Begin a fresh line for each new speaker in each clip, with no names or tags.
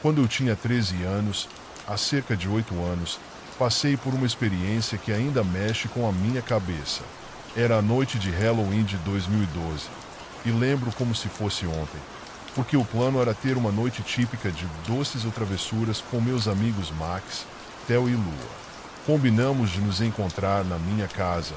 Quando eu tinha 13 anos, há cerca de 8 anos, passei por uma experiência que ainda mexe com a minha cabeça. Era a noite de Halloween de 2012, e lembro como se fosse ontem, porque o plano era ter uma noite típica de doces ou travessuras com meus amigos Max, Theo e Lua. Combinamos de nos encontrar na minha casa,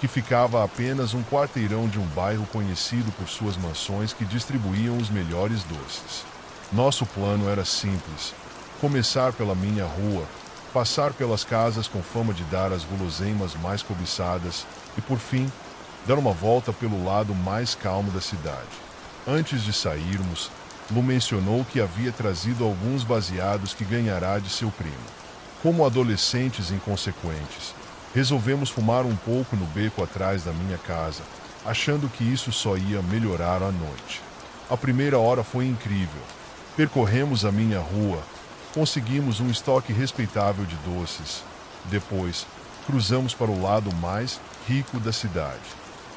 que ficava a apenas um quarteirão de um bairro conhecido por suas mansões que distribuíam os melhores doces. Nosso plano era simples: começar pela minha rua, passar pelas casas com fama de dar as guloseimas mais cobiçadas e, por fim, dar uma volta pelo lado mais calmo da cidade. Antes de sairmos, Lu mencionou que havia trazido alguns baseados que ganhará de seu primo. Como adolescentes inconsequentes, resolvemos fumar um pouco no beco atrás da minha casa, achando que isso só ia melhorar a noite. A primeira hora foi incrível. Percorremos a minha rua, conseguimos um estoque respeitável de doces. Depois, cruzamos para o lado mais rico da cidade.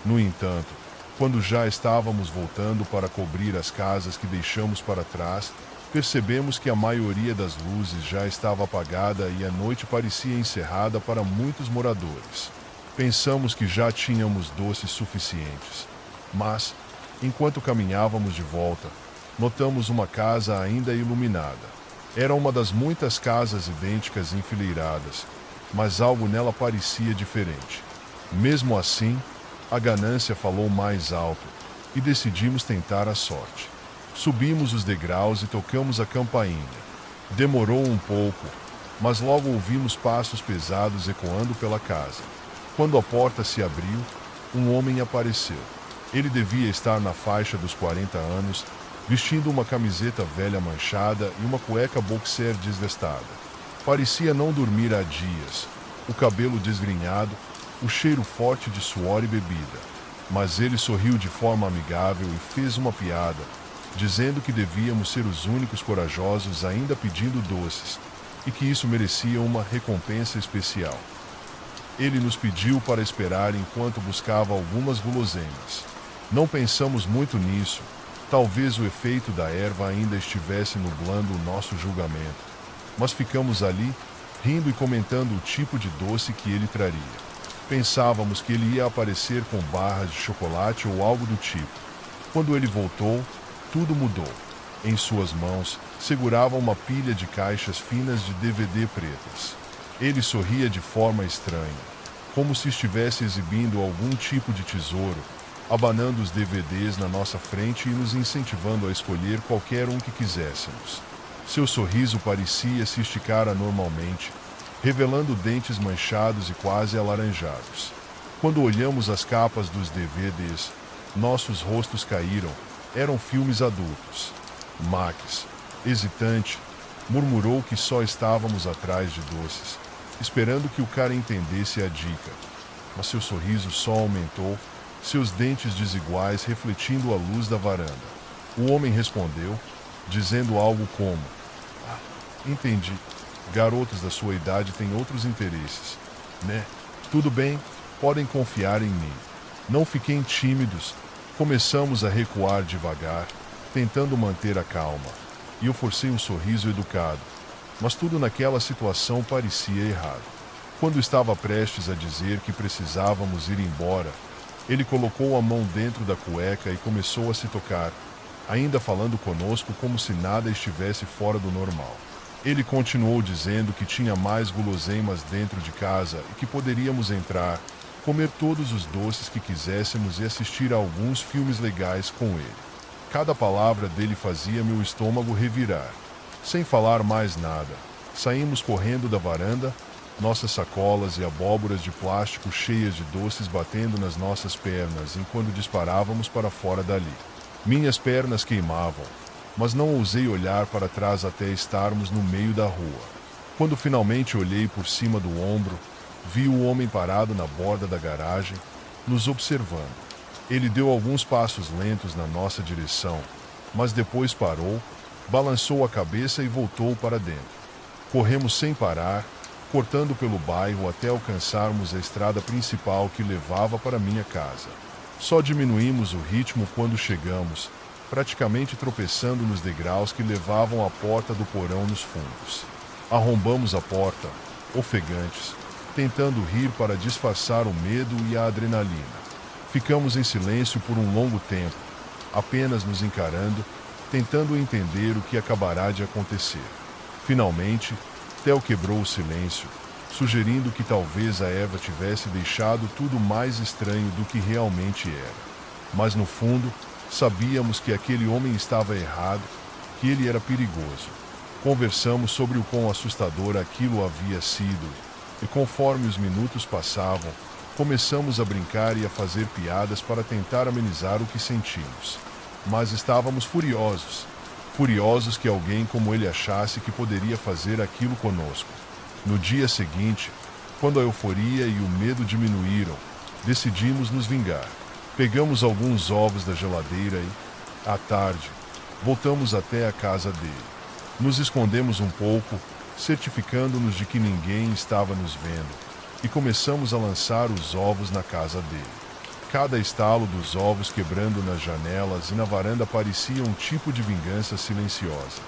No entanto, quando já estávamos voltando para cobrir as casas que deixamos para trás, percebemos que a maioria das luzes já estava apagada e a noite parecia encerrada para muitos moradores. Pensamos que já tínhamos doces suficientes, mas, enquanto caminhávamos de volta, notamos uma casa ainda iluminada. Era uma das muitas casas idênticas enfileiradas, mas algo nela parecia diferente. Mesmo assim, a ganância falou mais alto e decidimos tentar a sorte. Subimos os degraus e tocamos a campainha. Demorou um pouco, mas logo ouvimos passos pesados ecoando pela casa. Quando a porta se abriu, um homem apareceu. Ele devia estar na faixa dos 40 anos, vestindo uma camiseta velha manchada e uma cueca boxer desgastada. Parecia não dormir há dias, o cabelo desgrenhado, o cheiro forte de suor e bebida. Mas ele sorriu de forma amigável e fez uma piada, dizendo que devíamos ser os únicos corajosos ainda pedindo doces, e que isso merecia uma recompensa especial. Ele nos pediu para esperar enquanto buscava algumas guloseimas. Não pensamos muito nisso, talvez o efeito da erva ainda estivesse nublando o nosso julgamento, mas ficamos ali, rindo e comentando o tipo de doce que ele traria. Pensávamos que ele ia aparecer com barras de chocolate ou algo do tipo. Quando ele voltou, tudo mudou. Em suas mãos, segurava uma pilha de caixas finas de DVD pretas. Ele sorria de forma estranha, como se estivesse exibindo algum tipo de tesouro, abanando os DVDs na nossa frente e nos incentivando a escolher qualquer um que quiséssemos. Seu sorriso parecia se esticar anormalmente, revelando dentes manchados e quase alaranjados. Quando olhamos as capas dos DVDs, nossos rostos caíram. Eram filmes adultos. Max, hesitante, murmurou que só estávamos atrás de doces, esperando que o cara entendesse a dica. Mas seu sorriso só aumentou, seus dentes desiguais refletindo a luz da varanda. O homem respondeu, dizendo algo como: entendi. Garotos da sua idade têm outros interesses, né? Tudo bem, podem confiar em mim. Não fiquem tímidos. Começamos a recuar devagar, tentando manter a calma, e eu forcei um sorriso educado, mas tudo naquela situação parecia errado. Quando estava prestes a dizer que precisávamos ir embora, ele colocou a mão dentro da cueca e começou a se tocar, ainda falando conosco como se nada estivesse fora do normal. Ele continuou dizendo que tinha mais guloseimas dentro de casa e que poderíamos entrar, comer todos os doces que quiséssemos e assistir a alguns filmes legais com ele. Cada palavra dele fazia meu estômago revirar. Sem falar mais nada, saímos correndo da varanda, nossas sacolas e abóboras de plástico cheias de doces batendo nas nossas pernas enquanto disparávamos para fora dali. Minhas pernas queimavam, mas não ousei olhar para trás até estarmos no meio da rua. Quando finalmente olhei por cima do ombro, vi o homem parado na borda da garagem, nos observando. Ele deu alguns passos lentos na nossa direção, mas depois parou, balançou a cabeça e voltou para dentro. Corremos sem parar, cortando pelo bairro até alcançarmos a estrada principal que levava para minha casa. Só diminuímos o ritmo quando chegamos, praticamente tropeçando nos degraus que levavam à porta do porão nos fundos. Arrombamos a porta, ofegantes, tentando rir para disfarçar o medo e a adrenalina. Ficamos em silêncio por um longo tempo, apenas nos encarando, tentando entender o que acabará de acontecer. Finalmente, Theo quebrou o silêncio, sugerindo que talvez a Eva tivesse deixado tudo mais estranho do que realmente era. Mas no fundo, sabíamos que aquele homem estava errado, que ele era perigoso. Conversamos sobre o quão assustador aquilo havia sido, e conforme os minutos passavam, começamos a brincar e a fazer piadas para tentar amenizar o que sentimos. Mas estávamos furiosos que alguém como ele achasse que poderia fazer aquilo conosco. No dia seguinte, quando a euforia e o medo diminuíram, decidimos nos vingar. Pegamos alguns ovos da geladeira e, à tarde, voltamos até a casa dele. Nos escondemos um pouco, certificando-nos de que ninguém estava nos vendo, e começamos a lançar os ovos na casa dele. Cada estalo dos ovos quebrando nas janelas e na varanda parecia um tipo de vingança silenciosa.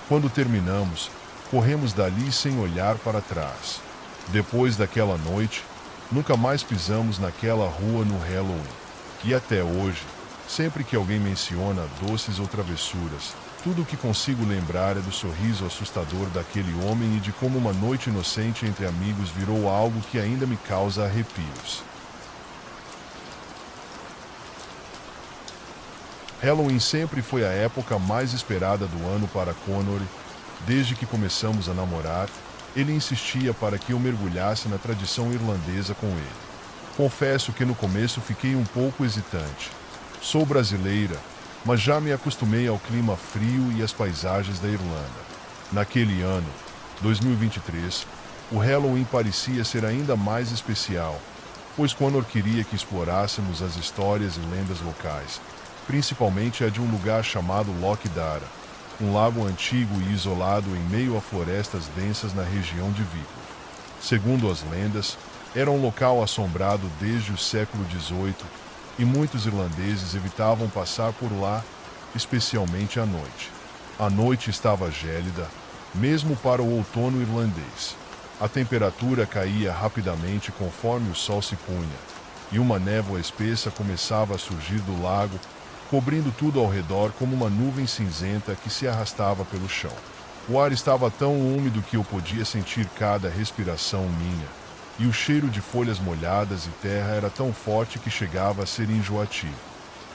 Quando terminamos, corremos dali sem olhar para trás. Depois daquela noite, nunca mais pisamos naquela rua no Halloween. E até hoje, sempre que alguém menciona doces ou travessuras, tudo o que consigo lembrar é do sorriso assustador daquele homem e de como uma noite inocente entre amigos virou algo que ainda me causa arrepios. Halloween sempre foi a época mais esperada do ano para Connor. Desde que começamos a namorar, ele insistia para que eu mergulhasse na tradição irlandesa com ele. Confesso que no começo fiquei um pouco hesitante. Sou brasileira, mas já me acostumei ao clima frio e às paisagens da Irlanda. Naquele ano, 2023, o Halloween parecia ser ainda mais especial, pois Connor queria que explorássemos as histórias e lendas locais, principalmente a de um lugar chamado Loch Dara, um lago antigo e isolado em meio a florestas densas na região de Wicklow. Segundo as lendas, era um local assombrado desde o século XVIII e muitos irlandeses evitavam passar por lá, especialmente à noite. A noite estava gélida, mesmo para o outono irlandês. A temperatura caía rapidamente conforme o sol se punha, e uma névoa espessa começava a surgir do lago, cobrindo tudo ao redor como uma nuvem cinzenta que se arrastava pelo chão. O ar estava tão úmido que eu podia sentir cada respiração minha, e o cheiro de folhas molhadas e terra era tão forte que chegava a ser enjoativo.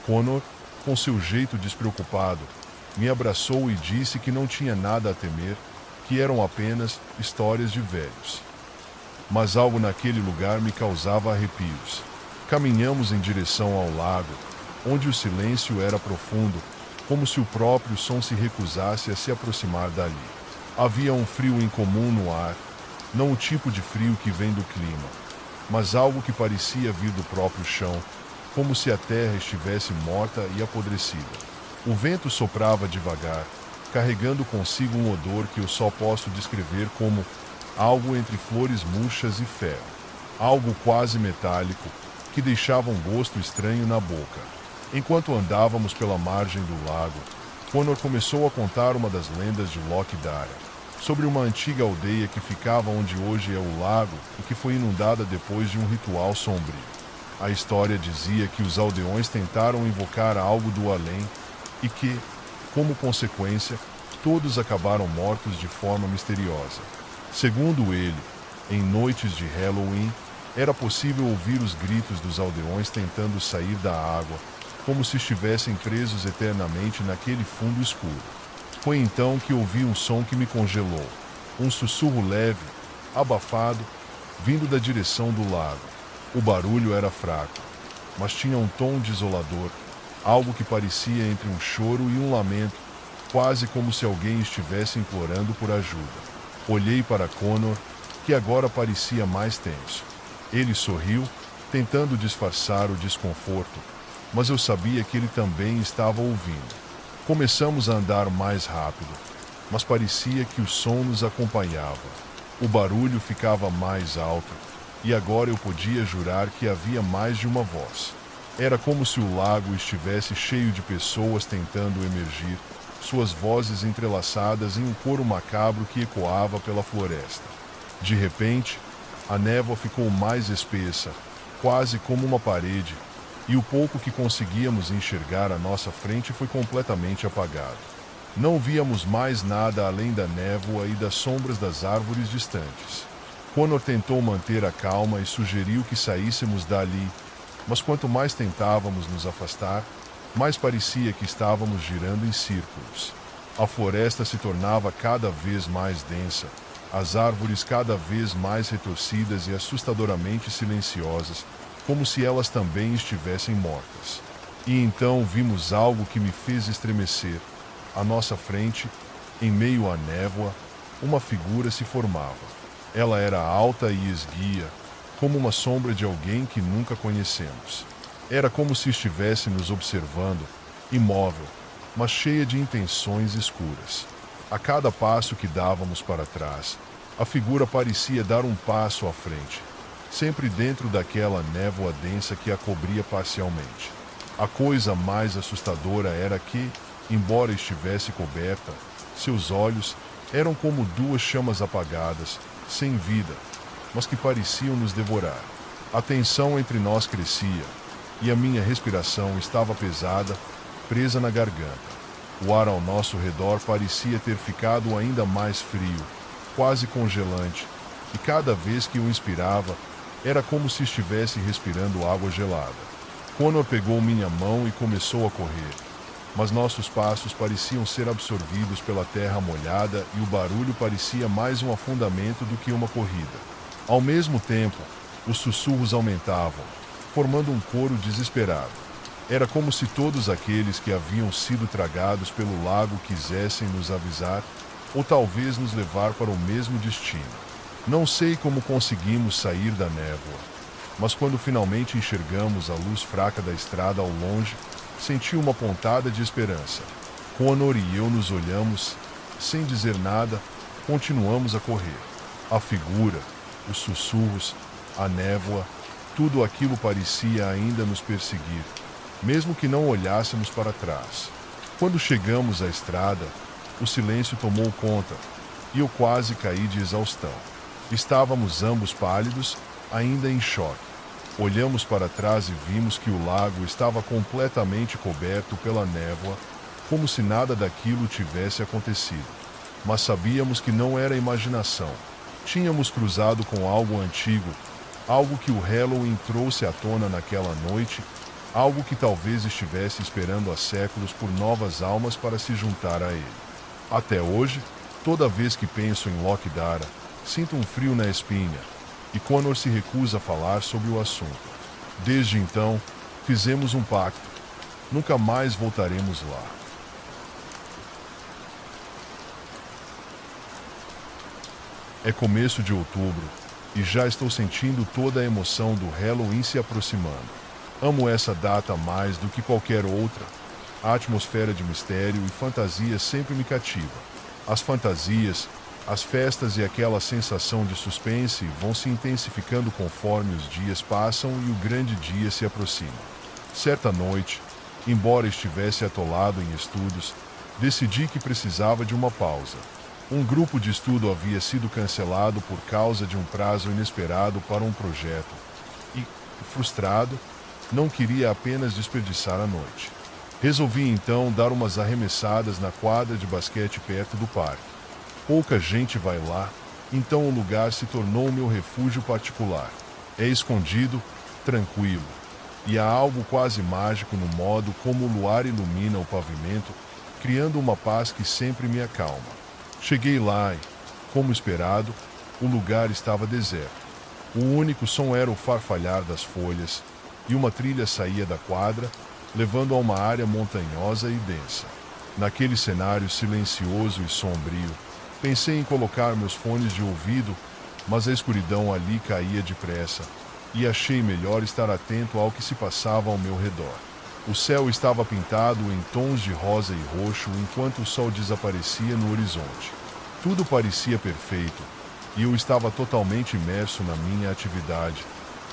Connor, com seu jeito despreocupado, me abraçou e disse que não tinha nada a temer, que eram apenas histórias de velhos. Mas algo naquele lugar me causava arrepios. Caminhamos em direção ao lago, onde o silêncio era profundo, como se o próprio som se recusasse a se aproximar dali. Havia um frio incomum no ar, não o tipo de frio que vem do clima, mas algo que parecia vir do próprio chão, como se a terra estivesse morta e apodrecida. O vento soprava devagar, carregando consigo um odor que eu só posso descrever como algo entre flores murchas e ferro, algo quase metálico, que deixava um gosto estranho na boca. Enquanto andávamos pela margem do lago, Connor começou a contar uma das lendas de Loch Dara, sobre uma antiga aldeia que ficava onde hoje é o lago e que foi inundada depois de um ritual sombrio. A história dizia que os aldeões tentaram invocar algo do além e que, como consequência, todos acabaram mortos de forma misteriosa. Segundo ele, em noites de Halloween, era possível ouvir os gritos dos aldeões tentando sair da água, como se estivessem presos eternamente naquele fundo escuro. Foi então que ouvi um som que me congelou, um sussurro leve, abafado, vindo da direção do lago. O barulho era fraco, mas tinha um tom desolador, algo que parecia entre um choro e um lamento, quase como se alguém estivesse implorando por ajuda. Olhei para Connor, que agora parecia mais tenso. Ele sorriu, tentando disfarçar o desconforto, mas eu sabia que ele também estava ouvindo. Começamos a andar mais rápido, mas parecia que o som nos acompanhava. O barulho ficava mais alto, e agora eu podia jurar que havia mais de uma voz. Era como se o lago estivesse cheio de pessoas tentando emergir, suas vozes entrelaçadas em um coro macabro que ecoava pela floresta. De repente, a névoa ficou mais espessa, quase como uma parede, e o pouco que conseguíamos enxergar à nossa frente foi completamente apagado. Não víamos mais nada além da névoa e das sombras das árvores distantes. Connor tentou manter a calma e sugeriu que saíssemos dali, mas quanto mais tentávamos nos afastar, mais parecia que estávamos girando em círculos. A floresta se tornava cada vez mais densa, as árvores cada vez mais retorcidas e assustadoramente silenciosas, como se elas também estivessem mortas. E então vimos algo que me fez estremecer. À nossa frente, em meio à névoa, uma figura se formava. Ela era alta e esguia, como uma sombra de alguém que nunca conhecemos. Era como se estivesse nos observando, imóvel, mas cheia de intenções escuras. A cada passo que dávamos para trás, a figura parecia dar um passo à frente, sempre dentro daquela névoa densa que a cobria parcialmente. A coisa mais assustadora era que, embora estivesse coberta, seus olhos eram como duas chamas apagadas, sem vida, mas que pareciam nos devorar. A tensão entre nós crescia, e a minha respiração estava pesada, presa na garganta. O ar ao nosso redor parecia ter ficado ainda mais frio, quase congelante, e cada vez que o inspirava, era como se estivesse respirando água gelada. Connor pegou minha mão e começou a correr, mas nossos passos pareciam ser absorvidos pela terra molhada e o barulho parecia mais um afundamento do que uma corrida. Ao mesmo tempo, os sussurros aumentavam, formando um coro desesperado. Era como se todos aqueles que haviam sido tragados pelo lago quisessem nos avisar, ou talvez nos levar para o mesmo destino. Não sei como conseguimos sair da névoa, mas quando finalmente enxergamos a luz fraca da estrada ao longe, senti uma pontada de esperança. Connor e eu nos olhamos, sem dizer nada, continuamos a correr. A figura, os sussurros, a névoa, tudo aquilo parecia ainda nos perseguir, mesmo que não olhássemos para trás. Quando chegamos à estrada, o silêncio tomou conta, e eu quase caí de exaustão. Estávamos ambos pálidos, ainda em choque. Olhamos para trás e vimos que o lago estava completamente coberto pela névoa, como se nada daquilo tivesse acontecido. Mas sabíamos que não era imaginação. Tínhamos cruzado com algo antigo, algo que o Halloween trouxe à tona naquela noite, algo que talvez estivesse esperando há séculos por novas almas para se juntar a ele. Até hoje, toda vez que penso em Lockdara, sinto um frio na espinha, e Connor se recusa a falar sobre o assunto. Desde então, fizemos um pacto. Nunca mais voltaremos lá. É começo de outubro, e já estou sentindo toda a emoção do Halloween se aproximando. Amo essa data mais do que qualquer outra. A atmosfera de mistério e fantasia sempre me cativa. As fantasias, as festas e aquela sensação de suspense vão se intensificando conforme os dias passam e o grande dia se aproxima. Certa noite, embora estivesse atolado em estudos, decidi que precisava de uma pausa. Um grupo de estudo havia sido cancelado por causa de um prazo inesperado para um projeto e, frustrado, não queria apenas desperdiçar a noite. Resolvi então dar umas arremessadas na quadra de basquete perto do parque. Pouca gente vai lá, então o lugar se tornou meu refúgio particular. É escondido, tranquilo, e há algo quase mágico no modo como o luar ilumina o pavimento, criando uma paz que sempre me acalma. Cheguei lá e, como esperado, o lugar estava deserto. O único som era o farfalhar das folhas, e uma trilha saía da quadra, levando a uma área montanhosa e densa. Naquele cenário silencioso e sombrio, pensei em colocar meus fones de ouvido, mas a escuridão ali caía depressa, e achei melhor estar atento ao que se passava ao meu redor. O céu estava pintado em tons de rosa e roxo enquanto o sol desaparecia no horizonte. Tudo parecia perfeito, e eu estava totalmente imerso na minha atividade,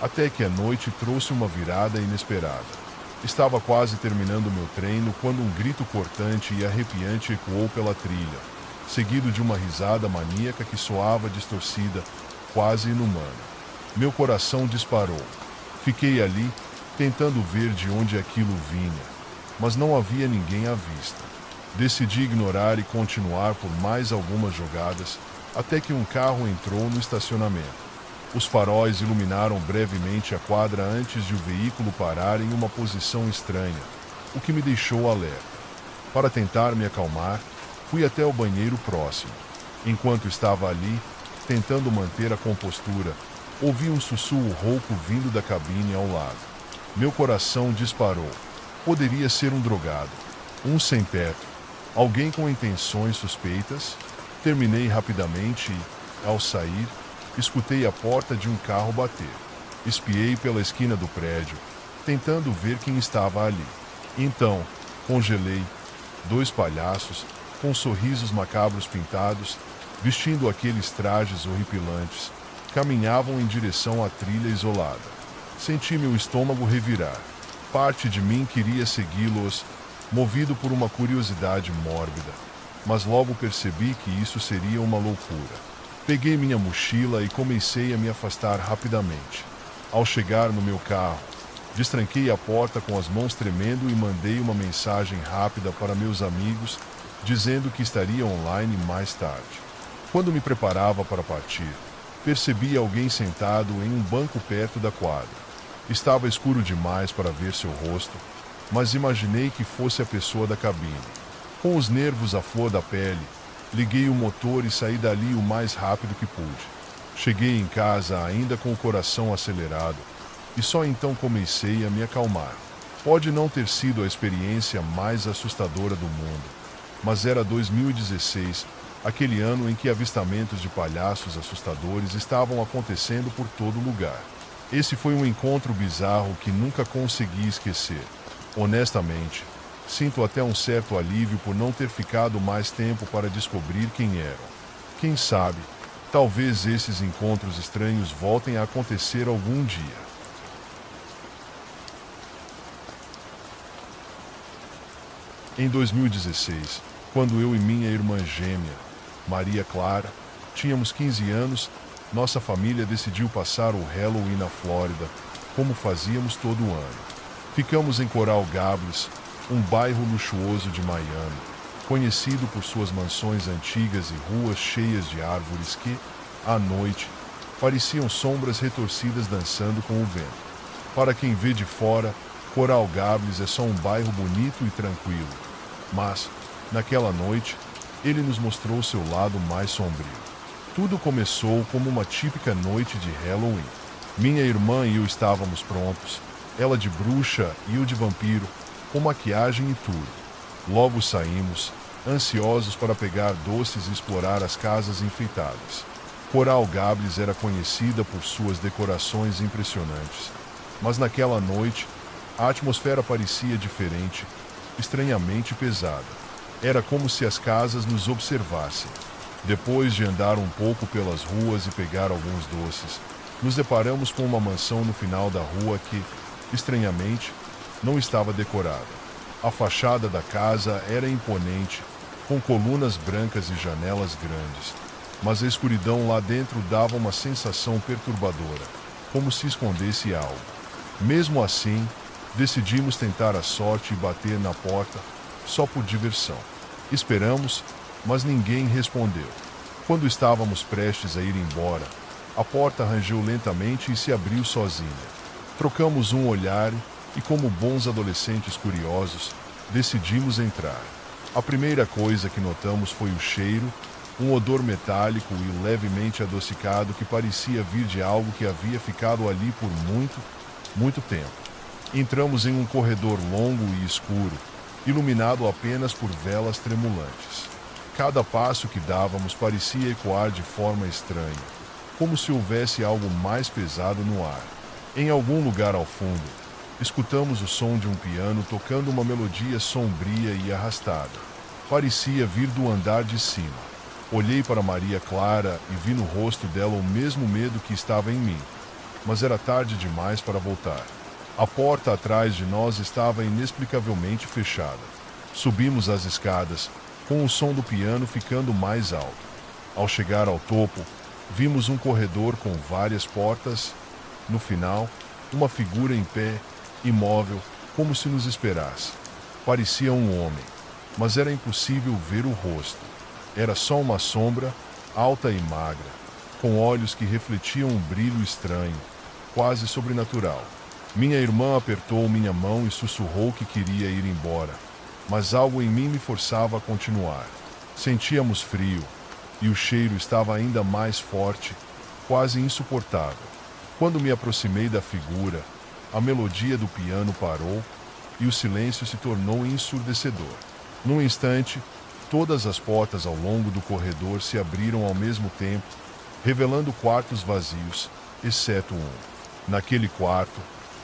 até que a noite trouxe uma virada inesperada. Estava quase terminando meu treino quando um grito cortante e arrepiante ecoou pela trilha, seguido de uma risada maníaca que soava distorcida, quase inumana. Meu coração disparou. Fiquei ali, tentando ver de onde aquilo vinha, mas não havia ninguém à vista. Decidi ignorar e continuar por mais algumas jogadas, até que um carro entrou no estacionamento. Os faróis iluminaram brevemente a quadra antes de o veículo parar em uma posição estranha, o que me deixou alerta. Para tentar me acalmar, fui até o banheiro próximo. Enquanto estava ali, tentando manter a compostura, ouvi um sussurro rouco vindo da cabine ao lado. Meu coração disparou. Poderia ser um drogado, um sem-teto, alguém com intenções suspeitas. Terminei rapidamente e, ao sair, escutei a porta de um carro bater. Espiei pela esquina do prédio, tentando ver quem estava ali. Então, congelei. Dois palhaços, com sorrisos macabros pintados, vestindo aqueles trajes horripilantes, caminhavam em direção à trilha isolada. Senti meu estômago revirar. Parte de mim queria segui-los, movido por uma curiosidade mórbida, mas logo percebi que isso seria uma loucura. Peguei minha mochila e comecei a me afastar rapidamente. Ao chegar no meu carro, destranquei a porta com as mãos tremendo e mandei uma mensagem rápida para meus amigos, dizendo que estaria online mais tarde. Quando me preparava para partir, percebi alguém sentado em um banco perto da quadra. Estava escuro demais para ver seu rosto, mas imaginei que fosse a pessoa da cabine. Com os nervos à flor da pele, liguei o motor e saí dali o mais rápido que pude. Cheguei em casa ainda com o coração acelerado e só então comecei a me acalmar. Pode não ter sido a experiência mais assustadora do mundo, mas era 2016, aquele ano em que avistamentos de palhaços assustadores estavam acontecendo por todo lugar. Esse foi um encontro bizarro que nunca consegui esquecer. Honestamente, sinto até um certo alívio por não ter ficado mais tempo para descobrir quem eram. Quem sabe, talvez esses encontros estranhos voltem a acontecer algum dia. Em 2016, quando eu e minha irmã gêmea, Maria Clara, tínhamos 15 anos, nossa família decidiu passar o Halloween na Flórida, como fazíamos todo ano. Ficamos em Coral Gables, um bairro luxuoso de Miami, conhecido por suas mansões antigas e ruas cheias de árvores que, à noite, pareciam sombras retorcidas dançando com o vento. Para quem vê de fora, Coral Gables é só um bairro bonito e tranquilo, mas, naquela noite, ele nos mostrou seu lado mais sombrio. Tudo começou como uma típica noite de Halloween. Minha irmã e eu estávamos prontos, ela de bruxa e eu de vampiro, com maquiagem e tudo. Logo saímos, ansiosos para pegar doces e explorar as casas enfeitadas. Coral Gables era conhecida por suas decorações impressionantes, mas naquela noite, a atmosfera parecia diferente, estranhamente pesada. Era como se as casas nos observassem. Depois de andar um pouco pelas ruas e pegar alguns doces, nos deparamos com uma mansão no final da rua que, estranhamente, não estava decorada. A fachada da casa era imponente, com colunas brancas e janelas grandes, mas a escuridão lá dentro dava uma sensação perturbadora, como se escondesse algo. Mesmo assim, decidimos tentar a sorte e bater na porta, só por diversão. Esperamos, mas ninguém respondeu. Quando estávamos prestes a ir embora, a porta rangeu lentamente e se abriu sozinha. Trocamos um olhar e, como bons adolescentes curiosos, decidimos entrar. A primeira coisa que notamos foi o cheiro, um odor metálico e levemente adocicado que parecia vir de algo que havia ficado ali por muito tempo. Entramos em um corredor longo e escuro, iluminado apenas por velas tremulantes. Cada passo que dávamos parecia ecoar de forma estranha, como se houvesse algo mais pesado no ar. Em algum lugar ao fundo, escutamos o som de um piano tocando uma melodia sombria e arrastada. Parecia vir do andar de cima. Olhei para Maria Clara e vi no rosto dela o mesmo medo que estava em mim, mas era tarde demais para voltar. A porta atrás de nós estava inexplicavelmente fechada. Subimos as escadas, com o som do piano ficando mais alto. Ao chegar ao topo, vimos um corredor com várias portas. No final, uma figura em pé, imóvel, como se nos esperasse. Parecia um homem, mas era impossível ver o rosto. Era só uma sombra, alta e magra, com olhos que refletiam um brilho estranho, quase sobrenatural. Minha irmã apertou minha mão e sussurrou que queria ir embora, mas algo em mim me forçava a continuar. Sentíamos frio, e o cheiro estava ainda mais forte, quase insuportável. Quando me aproximei da figura, a melodia do piano parou e o silêncio se tornou ensurdecedor. Num instante, todas as portas ao longo do corredor se abriram ao mesmo tempo, revelando quartos vazios, exceto um. Naquele quarto,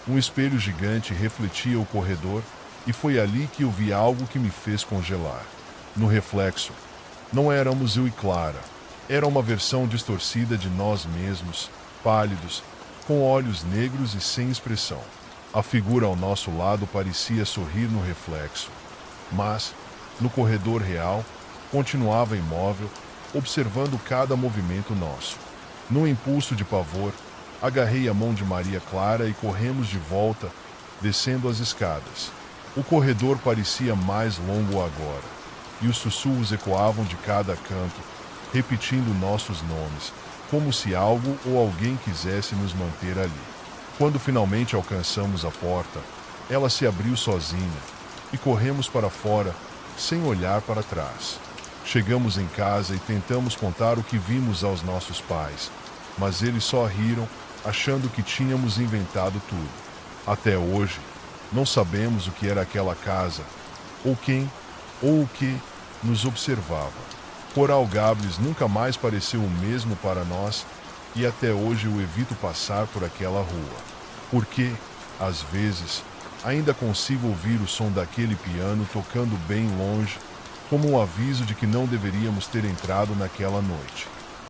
um espelho gigante refletia o corredor e foi ali que eu vi algo que me fez congelar. No reflexo, não éramos eu e Clara. Era uma versão distorcida de nós mesmos, pálidos, com olhos negros e sem expressão. A figura ao nosso lado parecia sorrir no reflexo, mas, no corredor real, continuava imóvel, observando cada movimento nosso. Num impulso de pavor, agarrei a mão de Maria Clara e corremos de volta, descendo as escadas. O corredor parecia mais longo agora, e os sussurros ecoavam de cada canto, repetindo nossos nomes, como se algo ou alguém quisesse nos manter ali. Quando finalmente alcançamos a porta, ela se abriu sozinha, e corremos para fora, sem olhar para trás. Chegamos em casa e tentamos contar o que vimos aos nossos pais, mas eles só riram, achando que tínhamos inventado tudo. Até hoje, não sabemos o que era aquela casa, ou quem, ou o que, nos observava. Coral Gables nunca mais pareceu o mesmo para nós, e até hoje eu evito passar por aquela rua. Porque, às vezes, ainda consigo ouvir o som daquele piano tocando bem longe, como um aviso de que não deveríamos ter entrado naquela noite.